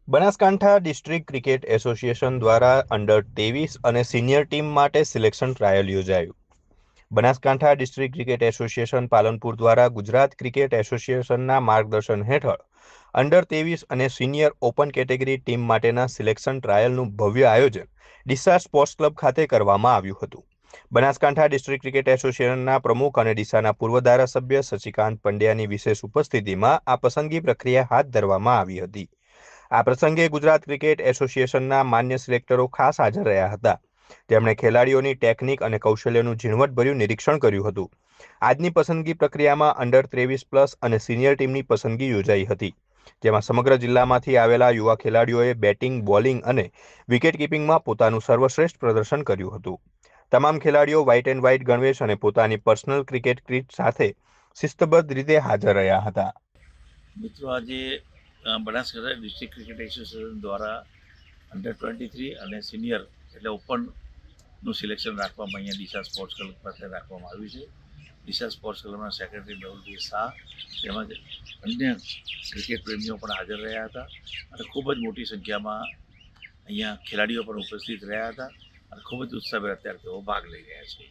Banaskantha district cricket association દ્વારા under 23 અને senior team માટે સિલેક્શન ટ્રાયલ યોજાયું. Banaskantha district cricket association Palanpur દ્વારા ગુજરાત ક્રિકેટ એસોસિએશનના માર્ગદર્શન હેઠળ અંડર 23 અને સિનિયર ઓપન કેટેગરી ટીમ માટેના સિલેક્શન ટ્રાયલનું ભવ્ય આયોજન ડીસા સ્પોર્ટ્સ ક્લબ ખાતે કરવામાં આવ્યું હતું. બનાસકાંઠા ડિસ્ટ્રિક્ટ ક્રિકેટ એસોસિએશનના પ્રમુખ અને ડીસાના પૂર્વ ધારાસભ્ય શશિકાંત પંડ્યાની વિશેષ ઉપસ્થિતિમાં આ પસંદગી પ્રક્રિયા હાથ ધરવામાં આવી હતી. આ પ્રસંગે ગુજરાત ક્રિકેટ એસોસિએશનના માન્ય સિલેક્ટરો ખાસ હાજર રહ્યા હતા. તેમણે ખેલાડીઓની ટેકનિક અને કૌશલ્યનું ઝીણવટભર્યું નિરીક્ષણ કર્યું હતું. આજની પસંદગી પ્રક્રિયામાં અંડર 23+ અને સિનિયર ટીમની પસંદગી યોજાઈ હતી, જેમાં સમગ્ર જિલ્લામાંથી આવેલા યુવા ખેલાડીઓએ બેટિંગ, બોલિંગ અને વિકેટકીપિંગમાં પોતાનું સર્વશ્રેષ્ઠ પ્રદર્શન કર્યું હતું. તમામ ખેલાડીઓ વ્હાઇટ એન્ડ વ્હાઇટ ગણવેશ અને પોતાની પર્સનલ ક્રિકેટ કિટ સાથે શિસ્તબદ્ધ રીતે હાજર રહ્યા હતા. મિત્રો, આજે બનાસકાંઠા ડિસ્ટ્રિક્ટ ક્રિકેટ એસોસિએશન દ્વારા અંડર 23 અને સિનિયર એટલે ઓપનનું સિલેક્શન રાખવામાં અહીંયા ડીસા સ્પોર્ટ્સ ક્લબ પાસે રાખવામાં આવ્યું છે. ડીસા સ્પોર્ટ્સ ક્લબના સેક્રેટરી મેહુલભાઈ શાહ તેમજ અન્ય ક્રિકેટ પ્રેમીઓ પણ હાજર રહ્યા હતા અને ખૂબ જ મોટી સંખ્યામાં અહીંયા ખેલાડીઓ પણ ઉપસ્થિત રહ્યા હતા અને ખૂબ જ ઉત્સાહભેર અત્યારે તેઓ ભાગ લઈ રહ્યા છે.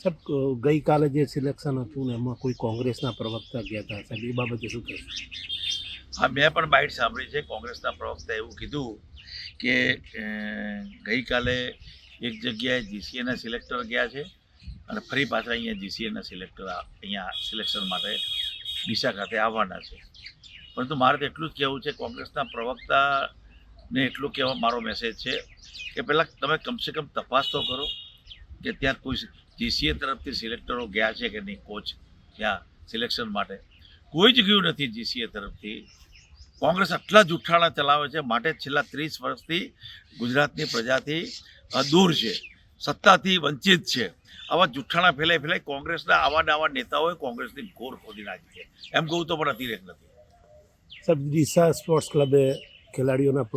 સાહેબ, ગઈકાલે જે સિલેક્શન હતું ને એમાં કોઈ કોંગ્રેસના પ્રવક્તા ગયા હતા, સાહેબ એ બાબતે શું કહેશો? હા, મેં પણ બાઇટ સાંભળી છે. કોંગ્રેસના પ્રવક્તાએ એવું કીધું કે ગઈકાલે એક જગ્યાએ જીસીએના સિલેક્ટર ગયા છે અને ફરી પાછા અહીંયા જીસીએના સિલેક્ટર અહીંયા સિલેક્શન માટે ડીસા ખાતે આવવાના છે. પરંતુ મારે તો એટલું જ કહેવું છે, કોંગ્રેસના પ્રવક્તાને એટલું કહેવા મારો મેસેજ છે કે પહેલાં તમે કમસે કમ તપાસ તો કરો કે ત્યાં કોઈ જીસીએ તરફથી સિલેક્ટરો ગયા છે કે નહીં. કોચ ત્યાં સિલેક્શન માટે કોઈ જ ગયું નથી જીસીએ તરફથી. કોંગ્રેસ આટલા જુઠ્ઠાણા ચલાવે છે માટે છેલ્લા 30 વર્ષથી ગુજરાતની પ્રજાથી દૂર છે, સત્તાથી વંચિત છે. આવા જુઠ્ઠાણા ફેલાઈ કોંગ્રેસના આવા નેતાઓએ કોંગ્રેસની ઘોર ખોદી નાખી છે. એમ કહું તો પણ અતિરેક નથી. સાહેબ, ડીસા સ્પોર્ટ્સ ક્લબે ખેલાડીઓના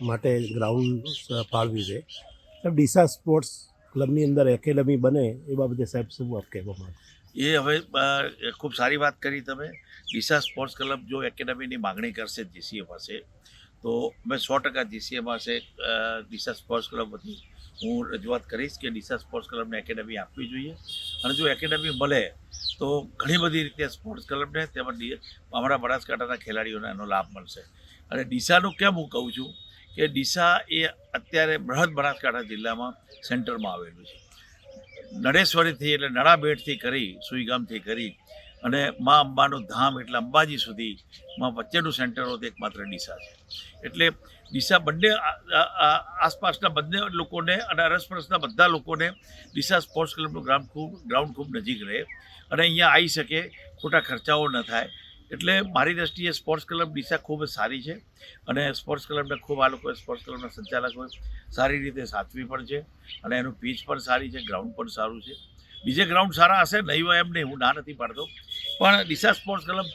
માટે ગ્રાઉન્ડ ફાળવ્યું છે. સાહેબ, ડીસા સ્પોર્ટ્સ ક્લબની અંદર એકેડમી બને એ બાબતે સાહેબ શું આપ કહેવા માંગો? એ હવે ખૂબ સારી વાત કરી તમે. ડીસા સ્પોર્ટ્સ ક્લબ જો એકેડમીની માગણી કરશે જીસીએ પાસે તો અમે 100% જીસીએ પાસે ડીસા સ્પોર્ટ્સ ક્લબ વતી હું રજૂઆત કરીશ કે ડીસા સ્પોર્ટ્સ ક્લબને એકેડમી આપવી જોઈએ. અને જો એકેડમી મળે તો ઘણી બધી રીતે સ્પોર્ટ્સ ક્લબને તેમજ અમારા બનાસકાંઠાના ખેલાડીઓને એનો લાભ મળશે. અને ડીસાનું કેમ હું કહું છું કે ડીસા એ અત્યારે બૃહદ બનાસકાંઠા જિલ્લામાં સેન્ટરમાં આવેલું છે. નળેશ્વરીથી એટલે નળાબેટથી કરી સુઈગામથી કરી અને મા અંબાનું ધામ એટલે અંબાજી સુધીમાં વચ્ચેનું સેન્ટર હોતું એકમાત્ર ડીસા છે. એટલે ડીસા બંને આસપાસના બંને લોકોને અને અરસપરસના બધા લોકોને ડીસા સ્પોર્ટ્સ ક્લબનું ગ્રાઉન્ડ ખૂબ નજીક રહે અને અહીંયા આવી શકે, ખોટા ખર્ચાઓ ન થાય. એટલે મારી દૃષ્ટિએ સ્પોર્ટ્સ ક્લબ ડીસા ખૂબ જ સારી છે અને સ્પોર્ટ્સ ક્લબને ખૂબ આ લોકોએ સ્પોર્ટ્સ ક્લબના સંચાલકોએ સારી રીતે સાચવી પણ છે અને એનું પીચ પણ સારી છે, ગ્રાઉન્ડ પણ સારું છે. બીજે ગ્રાઉન્ડ સારા હશે, નહીં હોય એમ નહીં, હું ના નથી પાડતો. પણ ડીસા સ્પોર્ટ્સ ક્લબ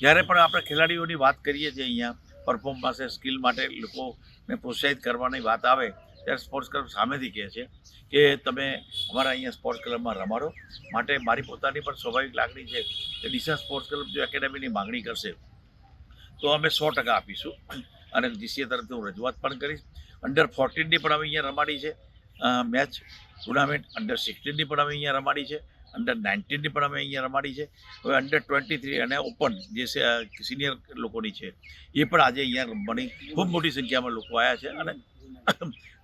જ્યારે પણ આપણે ખેલાડીઓની વાત કરીએ છીએ, અહીંયા પરફોર્મન્સ સ્કિલ માટે લોકોને પ્રોત્સાહિત કરવાની વાત આવે ત્યારે સ્પોર્ટ્સ ક્લબ સામેથી કહે છે કે તમે અમારા અહીંયા સ્પોર્ટ્સ ક્લબમાં રમાડો. માટે મારી પોતાની પણ સ્વાભાવિક લાગણી છે કે ડીસા સ્પોર્ટ્સ ક્લબ જો એકેડમીની માગણી કરશે તો અમે 100% આપીશું અને જીસીએ તરફથી હું રજૂઆત પણ કરીશ. અંડર 14ની પણ અમે અહીંયા રમાડી છે મેચ ટુર્નામેન્ટ, અંડર 16ની પણ અમે અહીંયા રમાડી છે, અંડર 19ની પણ અમે અહીંયા રમાડી છે. હવે અંડર 23 અને ઓપન જે સિનિયર લોકોની છે એ પણ આજે અહીંયા રમવાની ખૂબ મોટી સંખ્યામાં લોકો આવ્યા છે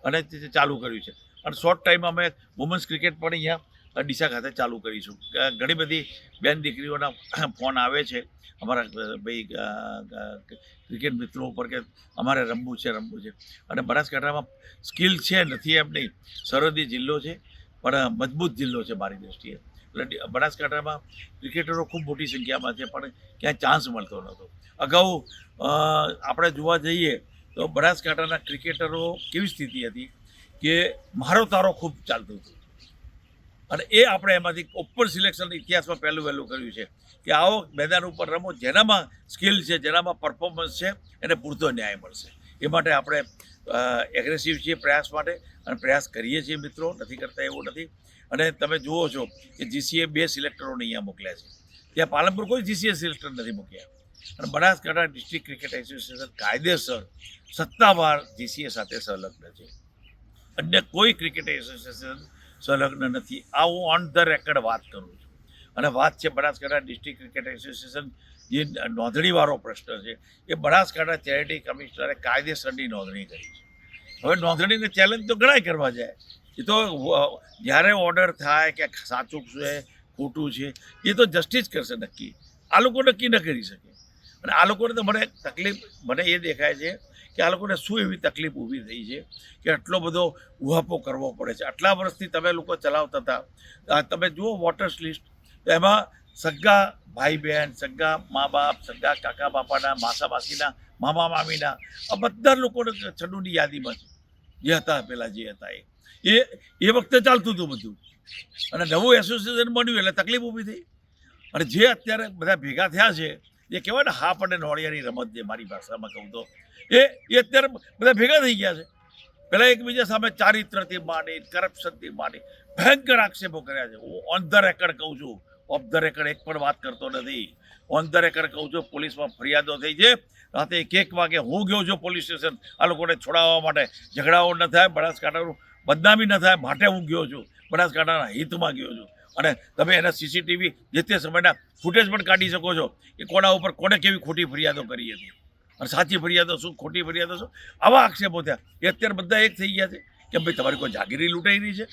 અને ચાલુ કર્યું છે. અને શોર્ટ ટાઈમમાં અમે વુમન્સ ક્રિકેટ પણ અહીંયા ડીસા ખાતે ચાલુ કરીશું. ઘણી બધી બેન દીકરીઓના ફોન આવે છે અમારા ભાઈ ક્રિકેટ મિત્રો ઉપર કે અમારે રમવું છે. અને બનાસકાંઠામાં સ્કિલ છે, નથી એમ નહીં, સરહદી જિલ્લો છે પણ મજબૂત જિલ્લો છે મારી દૃષ્ટિએ. એટલે બનાસકાંઠામાં ક્રિકેટરો ખૂબ મોટી સંખ્યામાં છે પણ ક્યાંય ચાન્સ મળતો નહોતો. અગાઉ આપણે જોવા જઈએ તો બનાસકાંઠાના ક્રિકેટરો કેવી સ્થિતિ હતી કે મારો તારો ખૂબ ચાલતું હતું અને એ આપણે એમાંથી ઓપન સિલેક્શન ઇતિહાસમાં પહેલું વહેલું કર્યું છે કે આવો મેદાન ઉપર રમો, જેનામાં સ્કિલ છે, જેનામાં પરફોર્મન્સ છે એને પૂરતો ન્યાય મળશે. એ માટે આપણે એગ્રેસિવ છીએ પ્રયાસ માટે અને પ્રયાસ કરીએ છીએ મિત્રો, નથી કરતા એવું નથી. અને તમે જુઓ છો કે જીસીએ 2 સિલેક્ટરોને અહીંયા મોકલ્યા છે, ત્યાં પાલનપુર કોઈ જીસીએ સિલેક્ટર નથી મૂક્યા. અને બનાસકાંઠા ડિસ્ટ્રિક્ટ ક્રિકેટ એસોસિએશન કાયદેસર સત્તાવાર જીસીએ સાથે સંલગ્ન છે. અન્ય કોઈ ક્રિકેટ એસોસિએશન સંલગ્ન નથી. આ હું ઓન ધ રેકર્ડ વાત કરું છું. અને વાત છે બનાસકાંઠા ડિસ્ટ્રિક્ટ ક્રિકેટ એસોસિએશન જે નોંધણીવાળો પ્રશ્ન છે એ બનાસકાંઠા ચેરિટી કમિશનરે કાયદેસરની નોંધણી કરી છે. હવે નોંધણીને ચેલેન્જ તો ઘણા કરવા જાય. એ તો જ્યારે ઓર્ડર થાય કે સાચું છે ખોટું છે એ તો જસ્ટિસ કરશે નક્કી. આ લોકો નક્કી ન કરી શકે. અને આ લોકોને તો મને એ દેખાય છે કે આ લોકોને શું એવી તકલીફ ઊભી થઈ છે કે આટલો બધો ઉહાપો કરવો પડે છે. આટલા વર્ષથી તમે લોકો ચલાવતા હતા. તમે જુઓ વોટર્સ લિસ્ટ, એમાં સગા ભાઈ બહેન, સગા મા બાપ, સગા કાકા બાપાના, માસા માસીના, મામા મામીના આ બધા લોકોને છન્નુની યાદીમાં છે જે હતા પહેલાં જે હતા એ વખતે ચાલતું હતું બધું. અને નવું એસોસિએશન બન્યું એટલે તકલીફ ઊભી થઈ. અને જે અત્યારે બધા ભેગા થયા છે જે કહેવાય ને હાપ અને નોળિયાની રમત, જે મારી ભાષામાં કહું તો એ અત્યારે બધા ભેગા થઈ ગયા છે. પહેલાં એકબીજા સામે ચારિત્રથી માંડી, કરપ્શનથી માંડી ભયંકર આક્ષેપો કર્યા છે. હું ઓન ધ રેકર્ડ કહું છું, ઓફ ધ રેકર્ડ એક પણ વાત કરતો નથી. ઓન ધ રેકર્ડ કહું છું, પોલીસમાં ફરિયાદો થઈ છે. રાતે 1 વાગે હું ગયો છું પોલીસ સ્ટેશન આ લોકોને છોડાવવા માટે. ઝઘડાઓ ન થાય, બનાસકાંઠાનું બદનામી ન થાય માટે હું ગયો છું. બનાસકાંઠાના હિતમાં ગયો છું. અને તમે એના સીસીટીવી જે તે સમયના ફૂટેજ પણ કાઢી શકો છો કે કોના ઉપર કોને કેવી ખોટી ફરિયાદો કરી હતી અને સાચી ફરિયાદો શું, ખોટી ફરિયાદો શું. આવા આક્ષેપો થયા એ અત્યારે બધા એક થઈ ગયા છે કે ભાઈ તમારી કોઈ જાગીરી લૂંટાઈ રહી છે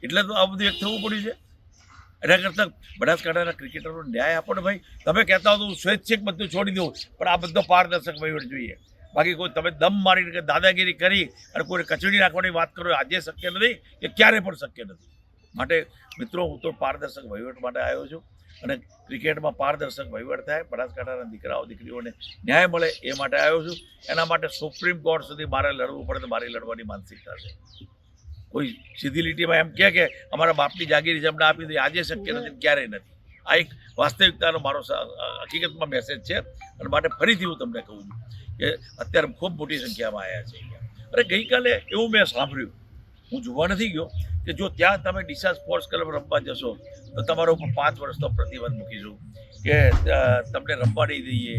એટલે તો આ બધું એક થવું પડ્યું છે. એના કરતાં બનાસકાંઠાના ક્રિકેટરો ન્યાય આપો ને ભાઈ. તમે કહેતા હો તો હું સ્વૈચ્છિક બધું છોડી દઉં, પણ આ બધો પારદર્શક વહીવટ જોઈએ. બાકી કોઈ તમે દમ મારીને કે દાદાગીરી કરી અને કોઈને કચડી નાખવાની વાત કરો આજે શક્ય નથી કે ક્યારે પણ શક્ય નથી. માટે મિત્રો હું તો પારદર્શક વહીવટ માટે આવ્યો છું અને ક્રિકેટમાં પારદર્શક વહીવટ થાય, બનાસકાંઠાના દીકરાઓ દીકરીઓને ન્યાય મળે એ માટે આવ્યો છું. એના માટે સુપ્રીમ કોર્ટ સુધી મારે લડવું પડે તો મારી લડવાની માનસિકતા છે. કોઈ સીધી લીટીમાં એમ કે અમારા બાપની જાગીરી છે અમને આપી દઈએ આજે શક્ય નથી, ક્યારેય નથી. આ એક વાસ્તવિકતાનો મારો હકીકતમાં મેસેજ છે. અને માટે ફરીથી હું તમને કહું છું કે અત્યારે ખૂબ મોટી સંખ્યામાં આવ્યા છે અહીંયા. અને ગઈકાલે એવું મેં સાંભળ્યું, હું જોવા નથી ગયો, કે જો ત્યાં તમે ડીસા સ્પોર્ટ્સ ક્લબ રમવા જશો તો તમારા ઉપર 5 વર્ષનો પ્રતિબંધ મૂકીશું, કે તમને રમવા નહીં દઈએ,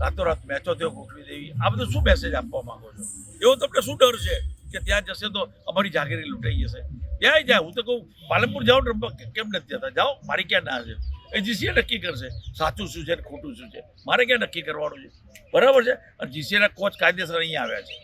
રાતોરાત મેચો ત્યાં ગોઠવી દેવી. આ બધું શું મેસેજ આપવા માંગો છો? એવો તમને શું ડર છે કે ત્યાં જશે તો અમારી જાગીરી લૂંટાઈ જશે? ત્યાંય જાય. હું તો કહું પાલનપુર જાઓ ને રમવા, કેમ નથી જતા? જાઓ, મારી ક્યાં ના છે? એ જીસીએ નક્કી કરશે સાચું શું છે ને ખોટું શું છે. મારે ક્યાં નક્કી કરવાનું છે? બરાબર છે. અને જીસીએના કોચ કાયદેસર અહીંયા આવ્યા છે,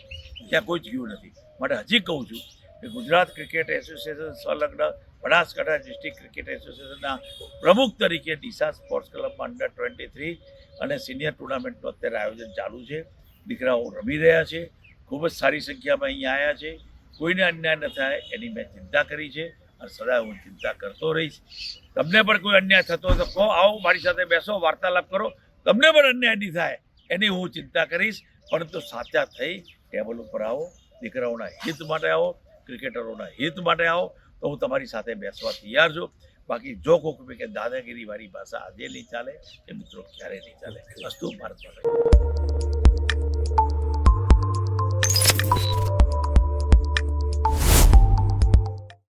ત્યાં કોઈ જ ગયું નથી. માટે હજી કહું છું કે ગુજરાત ક્રિકેટ એસોસિએશન સંલગ્ન બનાસકાંઠા ડિસ્ટ્રિક્ટ ક્રિકેટ એસોસિએશનના પ્રમુખ તરીકે ડીસા સ્પોર્ટ્સ ક્લબમાં અંડર-23 અને સિનિયર ટુર્નામેન્ટનું અત્યારે આયોજન ચાલુ છે. દીકરાઓ રમી રહ્યા છે, ખૂબ જ સારી સંખ્યામાં અહીંયા આવ્યા છે. કોઈને અન્યાય ન થાય એની મેં ચિંતા કરી છે અને સદા હું ચિંતા કરતો રહીશ. તમને પણ કોઈ અન્યાય થતો હોય તો કહો, આવો મારી સાથે બેસો, વાર્તાલાપ કરો. તમને પણ અન્યાય નહીં થાય એની હું ચિંતા કરીશ. પરંતુ સાચા થઈ ટેબલ ઉપર આવો, દીકરાઓના હિત માટે આવો, ક્રિકેટરોના હિત માટે આવો, તો હું તમારી સાથે બેસવા તૈયાર છું. બાકી જો કોઈ કે દાદાગીરી વાળી ભાષા આજે નહીં ચાલે એ મિત્રો ક્યારેય નહીં ચાલે. વસ્તુ ભારત માટે.